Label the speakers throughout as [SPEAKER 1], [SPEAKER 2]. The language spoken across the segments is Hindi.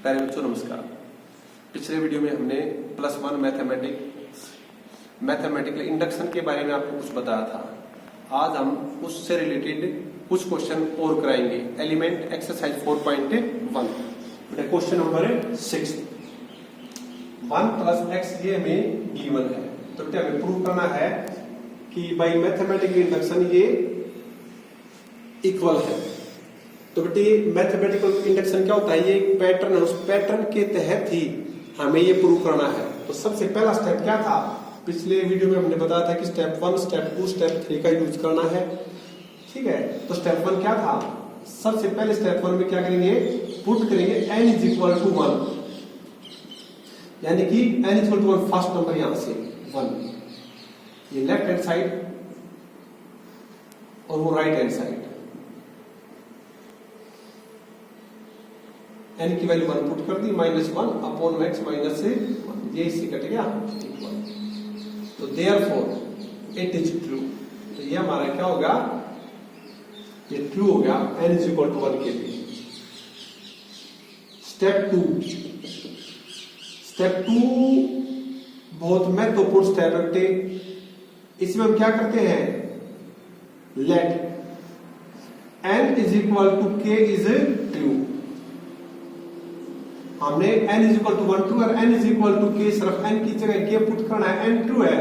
[SPEAKER 1] प्यारे बच्चों नमस्कार। पिछले वीडियो में हमने +1 मैथमेटिकल इंडक्शन के बारे में आपको कुछ बताया था। आज हम उससे रिलेटेड कुछ क्वेश्चन और कराएंगे। Element exercise 4.1 question number 6। 1 + x ये हमें गिवन है, तो बेटा हमें प्रूव करना है कि बाई मैथमेटिकल इंडक्शन ये इक्वल है। तो बेटे मैथमेटिकल इंडक्शन क्या होता है? ये एक पैटर्न है, उस पैटर्न के तहत ही हमें ये प्रूव करना है। तो सबसे पहला स्टेप क्या था? पिछले वीडियो में हमने बताया था कि स्टेप 1, स्टेप 2, स्टेप 3 का यूज करना है। ठीक है, तो स्टेप 1 क्या था? सबसे पहले स्टेप 1 में क्या करेंगे? पुट करेंगे n = 1, यानी कि n = 1 फर्स्ट नंबर यहां से 1, ये लेफ्ट हैंड साइड और वो राइट हैंड साइड। n की वैल्यू 1 पुट कर दी, -1/x -1, ये इससे कट गया। तो देयरफॉर इट इज ट्रू। तो ये हमारा क्या होगा? ये ट्रू हो गया n = 1 के लिए। स्टेप 2 बहुत महत्वपूर्ण स्टेप है। इसमें हम क्या करते हैं? Let n = k is true. हमने n = 1 ट्रू और n = k, सिर्फ n की जगह k पुट करना है। n ट्रू है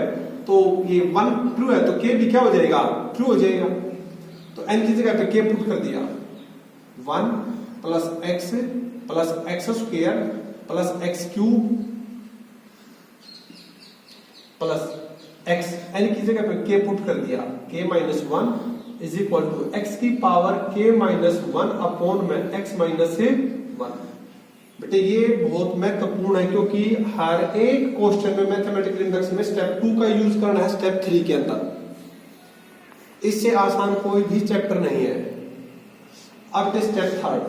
[SPEAKER 1] तो ये 1 ट्रू है, तो k भी क्या हो जाएगा? ट्रू हो जाएगा। तो n की जगह पे k पुट कर दिया। 1 + x + x² + x³ plus x, n की जगह पे k पुट कर दिया। k - 1 = x k - 1/x - 1। बेटे ये बहुत महत्वपूर्ण है, क्योंकि हर एक क्वेश्चन में मैथमेटिकल इंडक्शन में स्टेप 2 का यूज करना है स्टेप 3 के अंदर। इससे आसान कोई भी चैप्टर नहीं है। अब स्टेप 3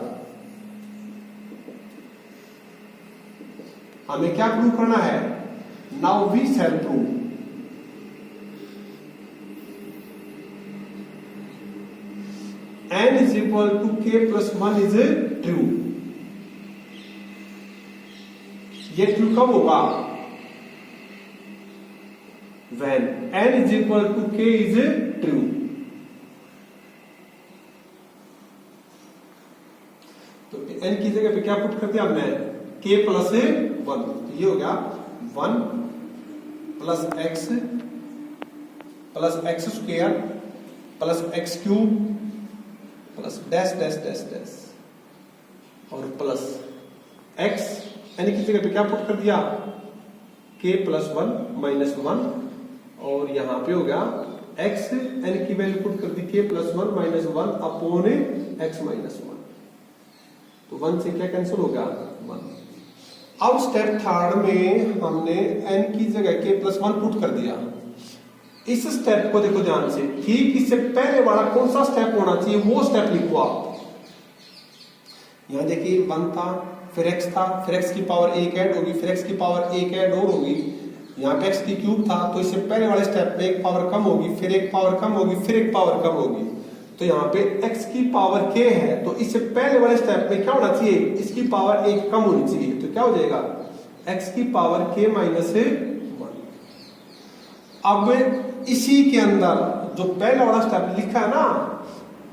[SPEAKER 1] हमें क्या प्रूव करना है? Now we shall prove n = k + 1 is true. ये ट्रू कब होगा? when n = k is true। तो n की जगह पे क्या पुट कर दिया हमने? k + 1। तो ये हो गया 1 + x + x² + x³ plus dash dash dash dash और प्लस x, यानी की जगह पे क्या पुट कर दिया? k + 1 - 1, और यहां पे हो गया x, n की वैल्यू पुट कर दी k + 1 - 1/x - 1। तो 1 से क्या कैंसिल होगा? 1। अब स्टेप 3 में हमने n की जगह k + 1 पुट कर दिया। इस स्टेप को देखो ध्यान से, ठीक इससे पहले वाला कौन सा स्टेप होना चाहिए वो स्टेप लिखो आप। यहां देखिए 1 था, फिर x था, फिर x की पावर 1 ऐड होगी, फिर x की पावर 1 ऐड और होगी। यहाँ पे x³ था, तो इससे पहले वाले स्टेप में एक पावर कम होगी, फिर एक पावर कम होगी, फिर एक पावर कम होगी। तो यहाँ पे x की पावर k है, तो इससे पहले वाले स्टेप में क्या होना चाहिए? इसकी पावर 1 कम होनी चाहिए। तो क्या हो जाएगा? x की पावर k - 1। अब इसी के अंदर जो पहला वाला स्टेप लिखा है ना,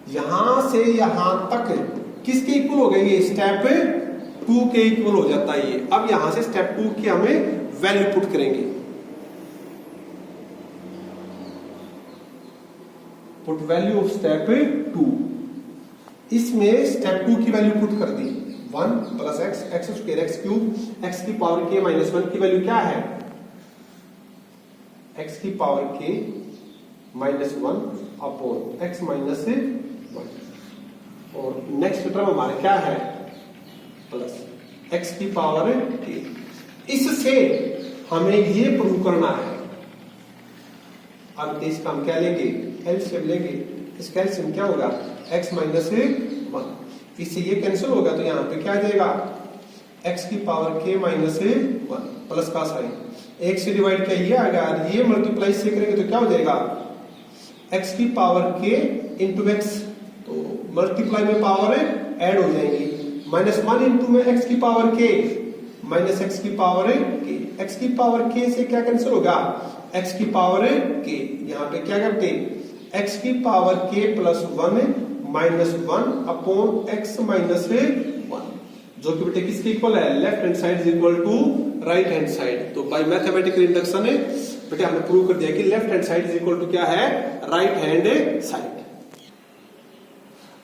[SPEAKER 1] यहां से यहां तक किसके इक्वल हो गए? ये स्टेप 2 के इक्वल हो जाता है ये। अब यहां से स्टेप 2 की हमें वैल्यू पुट करेंगे। Put value of step 2। इसमें स्टेप 2 की वैल्यू पुट कर दी। 1 + x x² x³ x की पावर k - 1 की वैल्यू क्या है? x की पावर k - 1/x - 1। और नेक्स्ट टर्म हमारे क्या है? प्लस x की पावर k। इससे हमें ये प्रूव करना है। अब इसका हम क्या लेंगे? एलसीएम लेंगे। इसका एलसीएम क्या होगा? x - 1। इससे ये कैंसिल होगा, तो यहां पे क्या आ जाएगा? x की पावर k - 1 प्लस का साइन, 1 से डिवाइड किया ये आ गया, ये मल्टीप्लाई से करेंगे तो क्या हो जाएगा? x की पावर k × x। तो मल्टीप्लाई में पावर ऐड हो जाएंगी, -1 इंटू में x की पावर k माइनस x की पावर k, x की पावर k से क्या कैंसिल होगा, x की पावर k, यहाँ पे क्या करते x की power k plus 1 minus 1 upon x minus 1, जो कि बेटे किसके इक्वल है, left hand side is equal to right hand side. तो बाय मैथमेटिकल इंडक्शन बेटे हमने प्रूव कर दिया कि left hand side is equal to क्या है, राइट हैंड साइड।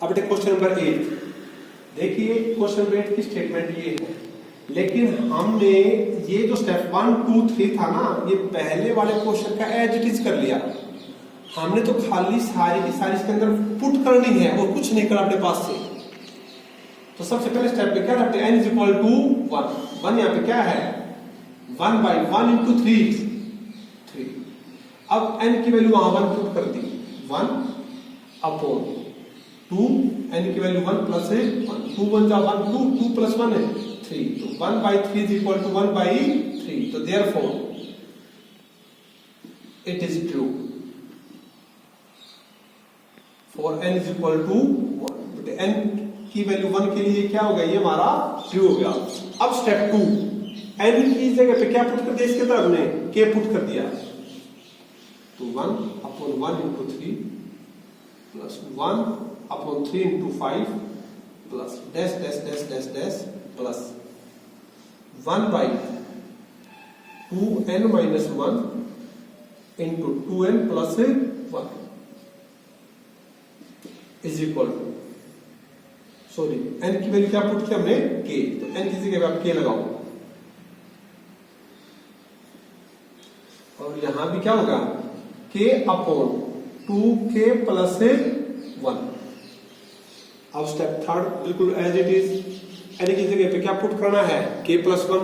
[SPEAKER 1] अब बेटे क्वेश्चन नंबर 8 देखिए, क्वेश्चन नंबर 8 की स्टेटमेंट ये है, लेकिन हमने ये जो स्टेप 1 2 3 था ना, ये पहले वाले क्वेश्चन का एज इट इज कर लिया। हमने तो खाली सारी की सारी इसके अंदर पुट करनी है और कुछ नहीं करा अपने पास से। तो सबसे पहले स्टेप पे क्या था, n इज इक्वल टू 1 यहाँ पे क्या है 1/1 इंटू 3। अब n की वैल्यू वहां 1 पुट कर दी, 1 अपॉन 2, n की वैल्यू 1 प्लस 1, 2 1 जा 1 2, 2 प्लस 1 है 3, तो 1/3 इज इक्वल टू 1/3। तो therefore it is true for n is equal to 1। n की वैल्यू 1 के लिए क्या हो गया, ये हमारा ट्रू हो गया। अब स्टेप 2, n की जगह पे क्या पुट कर दिया, इसके अंदर हमने k पुट कर दिया, तो 1 upon 1 into 3 plus 1 upon 3 into 5 plus dash dash dash dash dash plus 1/2n minus 1 into 2n plus 1 is equal to, sorry n की वैल्यू क्या पुट किया हमने, k, तो n की जगह आप k लगाओ, और यहां भी क्या होगा k अपॉन 2k प्लस 1। अब स्टेप थर्ड बिल्कुल एज इट इज, n की जगह पे क्या पुट करना है, k प्लस 1।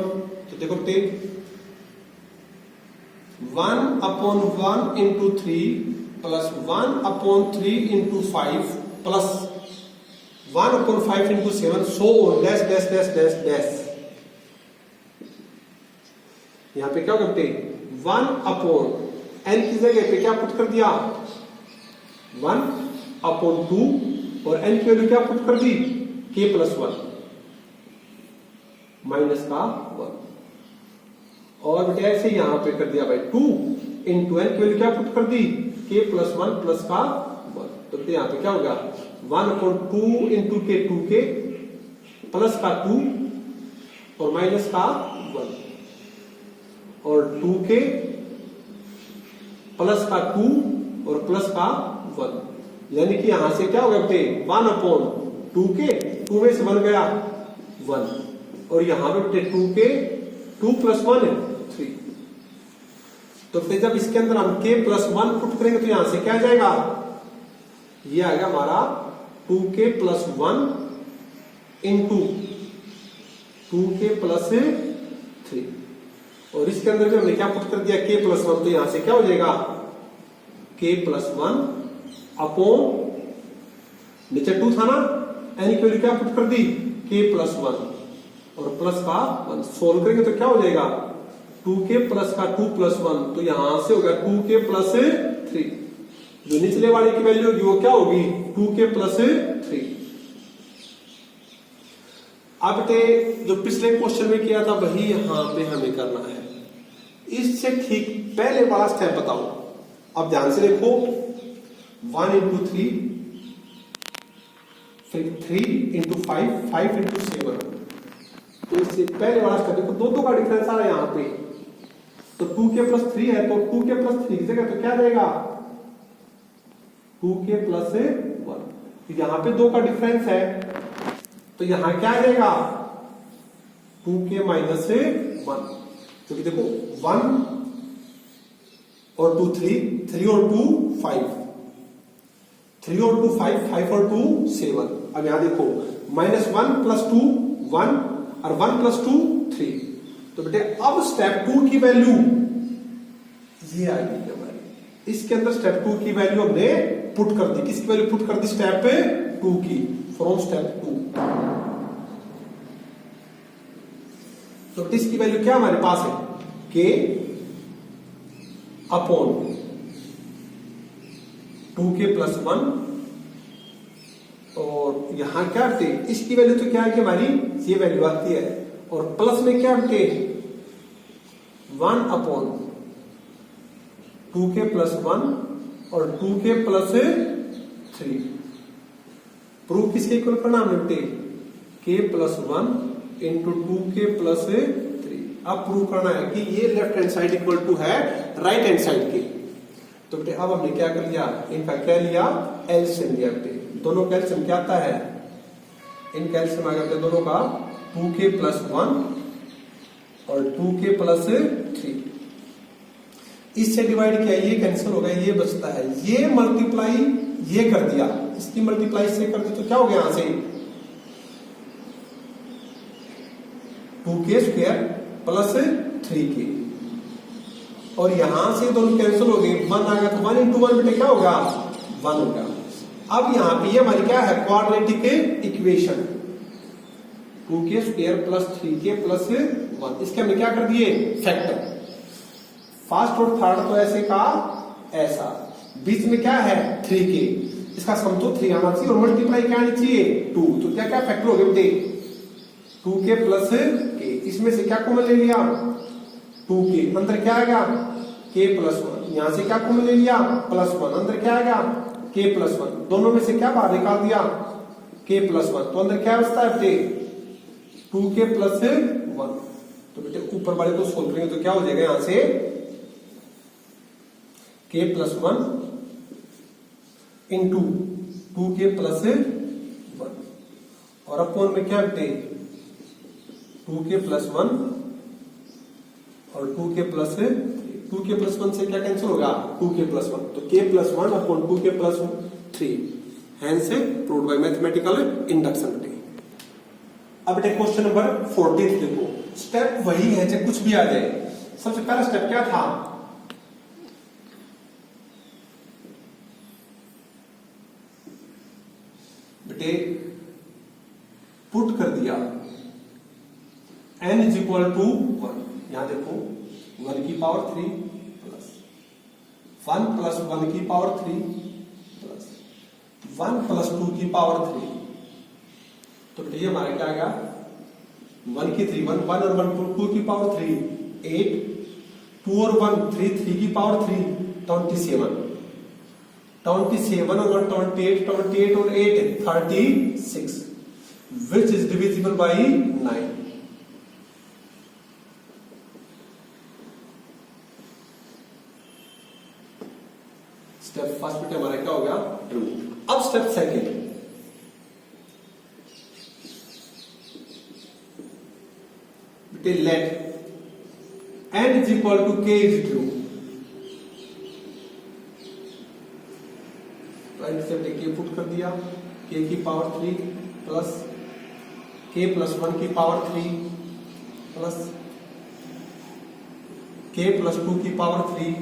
[SPEAKER 1] तो देखो take 1 upon 1 into 3 plus 1 upon 3 into 5 plus 1 upon 5 into 7 so dash dash dash dash dash. यहां पे क्या करते 1 अपॉन n की जगह पे क्या पुट कर दिया 1 अपॉन 2, और n की वैल्यू क्या पुट कर दी k प्लस 1 माइनस का 1, और बेटे ऐसे यहां पे कर दिया भाई 2 इंटू n की वैल्यू क्या पुट कर दी k प्लस 1 प्लस का 1। तो यहां पे क्या होगा 1 upon 2 into k 2k plus का 2 और माइनस का 1, और 2k प्लस का 2 और प्लस का 1, यानी कि यहां से क्या होगा बेटे 1 अपॉन 2k, 2 में से 1 गया 1, और यहां पे बेटे 2k 2 प्लस 1 है 3। तो फिर जब इसके अंदर हम k प्लस 1 पुट करेंगे तो यहां से क्या जाएगा, ये आएगा हमारा 2k plus 1 into 2k plus 3, और इसके अंदर भी हमने क्या पुट कर दिया k प्लस 1, तो यहां से क्या हो जाएगा k प्लस 1 अपॉन नीचे 2 था ना, n की वैल्यू क्या पुट कर दी k प्लस 1 और प्लस का 1, सोल्व करेंगे तो क्या हो जाएगा 2k प्लस का 2 प्लस 1, तो यहां से होगा 2k प्लस 3, जो निचले वाले की वैल्यू होगी वो क्या होगी 2k प्लस 3। अब जो पिछले क्वेश्चन में किया था वही यहां पे हमें करना है, इससे ठीक पहले वाला स्टेप बताओ। अब ध्यान से देखो 1 इंटू 3, फिर 3 इंटू 5, 5 इंटू 7, तो इससे पहले वाला स्टेप देखो, दो का डिफरेंस आ रहा है यहां पे, तो 2k प्लस 3 है, तो 2k प्लस 3 की जगह तो क्या जाएगा 2k प्लस 1, यहां पे 2 का डिफरेंस है, तो यहां क्या आ जाएगा 2k माइनस 1, क्योंकि देखो 1 और 2 3 और 2 5, 3 और 2 5, 5 और 2 7। अब यहां देखो -1 प्लस 2 1 और 1 प्लस 2 3, तो बेटे अब स्टेप 2 की वैल्यू ये आएगी हमारी, इसके अंदर स्टेप 2 की वैल्यू हमने पुट कर दी, किसकी वैल्यू पुट कर दी स्टेप 2 की, फ्रॉम स्टेप 2। तो इसकी वैल्यू क्या हमारे पास है k अपॉन 2k प्लस 1 और और यहाँ क्या बेटे, इसकी वैल्यू तो क्या है कि हमारी ये वैल्यू आती है, और प्लस में क्या बेटे 1/2k+1 और 2k+3। प्रूफ किसके इक्वल करना हमने बेटे, k+1 इंटू 2k+3। अब प्रूव करना है कि ये left hand side equal to है राइट हैंड साइड के। तो बेटे अब हमने क्या कर लिया, इनका क्या लिया, एलसीएम लिया बेटे। दोनों का एलसीएम क्या आता है, इनका एलसीएम आ गया दोनों का 2k+1 और 2k+3। इससे डिवाइड किया, ये कैंसिल हो गया, ये बचता है, ये मल्टीप्लाई ये कर दिया, इसकी मल्टीप्लाई से कर दी तो क्या हो गया, यहां से 2k² + 3k, और यहां से दोनों कैंसिल हो गए, 1 आ गया तो 1 × 1 बेटे क्या होगा, 1 होगा। अब यहां पे ये हमारी क्या है, क्वाड्रेटिक इक्वेशन 2k² + 3k+1। इसके हमने क्या कर दिए, फैक्टर। फर्स्ट और थर्ड तो ऐसे का ऐसा, बीच में क्या है 3k, इसका सम तो 3 आना चाहिए और मल्टीप्लाई क्या आनी चाहिए 2। तो क्या क्या फैक्टर हो गए बेटे, 2k+k, इसमें से क्या कॉमन ले लिया 2k, अंदर क्या आएगा k+1, यहां से क्या कॉमन ले लिया +1, अंदर क्या आएगा k+1, दोनों में से क्या बाहर निकाल दिया k+1, तो अंदर क्या बचता है बेटे 2k+1। तो बेटे ऊपर वाले को सोल्व करेंगे तो क्या हो जाएगा, यहां से k+1 इंटू 2k+1 और अपॉन में क्या बेटे 2k+1 और 2k+1 से क्या कैंसिल होगा 2k+1, तो k+1 upon 2k+3, hence proved by mathematical induction. अब बेटे क्वेश्चन नंबर 14 देखो, स्टेप वही है चाहे कुछ भी आ जाए। सबसे पहला स्टेप क्या था, बेटे पुट कर दिया n = 1, यहां देखो 1 की पावर 3 प्लस 1 + 1 की पावर 3 प्लस 1 + 2 की पावर 3। तो बेटे ये हमारा क्या आएगा 1 की 3 1 1 और 1 2 की पावर 3 8, 2 और 1 3 3 की पावर 3 27, 27 और 1 28, 28 और 8 36, which is divisible by 9। Step first बेटे हमारा क्या हो गया ट्रू। अब स्टेप सेकंड, बेटे let n = k is true। से k पुट कर दिया, k की पावर 3 प्लस k+1 की पावर 3 प्लस k+2 की पावर 3।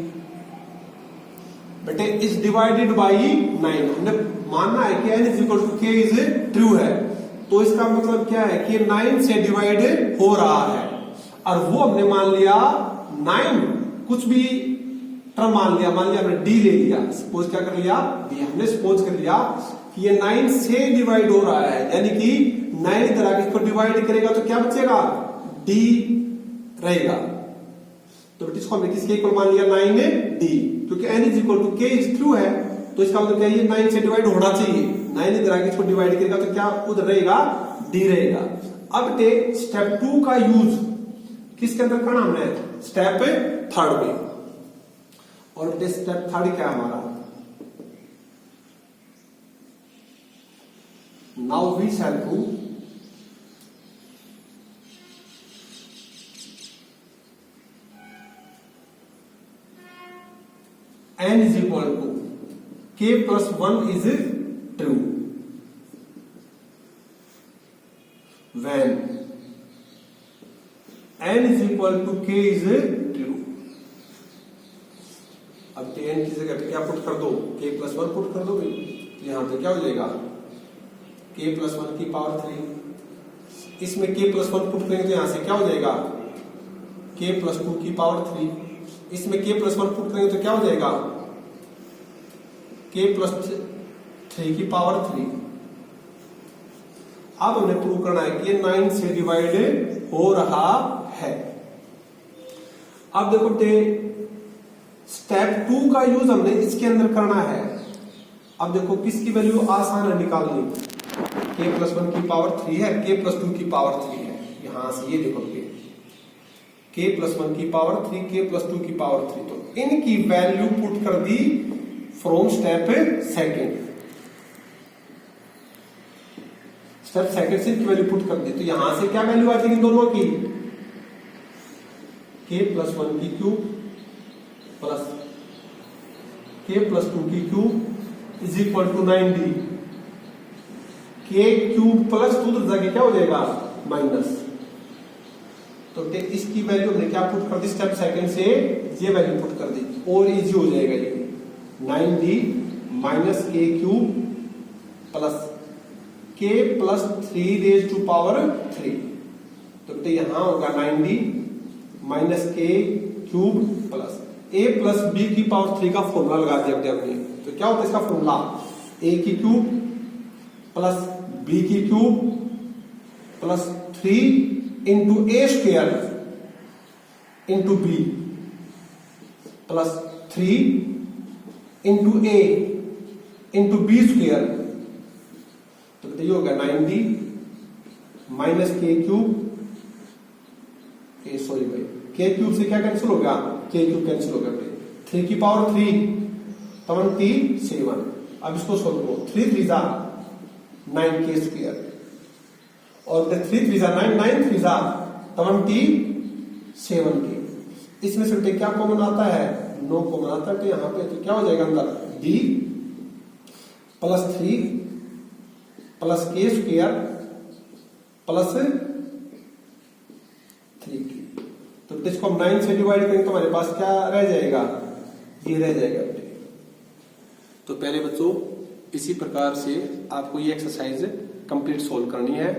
[SPEAKER 1] बेटे इज डिवाइडेड बाई 9, हमने मानना है कि n = k इज ट्रू है, तो इसका मतलब क्या है कि 9 से डिवाइड हो रहा है, और वो हमने मान लिया 9 कुछ भी टर्म मान लिया हमने d ले लिया, सपोज क्या कर लिया d, हमने सपोज कर लिया कि ये 9 से डिवाइड हो रहा है, यानी कि 9 इधर आके इसको डिवाइड करेगा तो क्या बचेगा d रहेगा। तो इसको हमने किसके इक्वल मान लिया 9d, क्योंकि n = k इज ट्रू है, तो इसका मतलब क्या है ये 9 से डिवाइड होना चाहिए, 9 इधर आके इसको डिवाइड करेगा तो क्या उधर रहेगा d रहेगा। अब स्टेप 2 का यूज किसके अंदर करना हमने, स्टेप थर्ड में, और स्टेप थर्ड क्या हमारा, now we shall do n = k+1 is true when n = k is true। अब n की जगह पे क्या पुट कर दो, k+1 पुट कर दो भाई, तो यहां पे क्या हो जाएगा k+1 की पावर 3, इसमें k+1 पुट करेंगे तो यहां से क्या हो जाएगा k+2 की पावर 3, इसमें k+1 पुट करेंगे तो क्या हो जाएगा k+3 की पावर 3, अब हमें प्रूव करना है कि ये 9 से डिवाइड हो रहा है। अब देखो स्टेप 2 का यूज हमने इसके अंदर करना है। अब देखो किसकी वैल्यू आसान है निकालनी, k+1 की पावर 3 है, k+2 की पावर 3 है। यहां से ये देखो k+1 की पावर 3, k+2 की पावर 3, तो इनकी वैल्यू पुट कर दी from step second. Step second से इनकी वैल्यू पुट कर दी, तो यहां से क्या वैल्यू आ जाएगी दोनों की, k+1 की क्यूब प्लस k+2 की cube is equal to 9d। k cube plus 2 तो जगह क्या हो जाएगा माइनस, तो इसकी वैल्यू हमने क्या पुट कर दी स्टेप सेकंड से, ये वैल्यू पुट कर दी और इजी हो जाएगा ये 9d minus k cube plus k plus 3 raise to power 3, तो यहां होगा 9d minus k cube plus a plus b की पावर 3 का फॉर्मूला लगा दिया हमने। तो क्या होता है इसका फॉर्मूला, a की क्यूब प्लस b की cube plus 3 into a square into b plus 3 into a into b square, तो ये होगा 9d minus k cube, sorry भाई k क्यूब से क्या कैंसिल होगा, k क्यूब कैंसिल होगा, 3 की पावर 3 27। अब इसको सोल्व करो, 3 3 जा 9k स्क्वायर और 3 3 जा 9, 9 3 जा 27k। इसमें से क्या कॉमन आता है, 9 कॉमन आता है, तो यहां पे तो क्या हो जाएगा अंदर d plus 3 plus k square plus 3k। तो इसको हम 9 से डिवाइड करेंगे तो हमारे पास क्या रह जाएगा, ये रह जाएगा। तो पहले बच्चों इसी प्रकार से आपको ये एक्सरसाइज कंप्लीट सोल्व करनी है।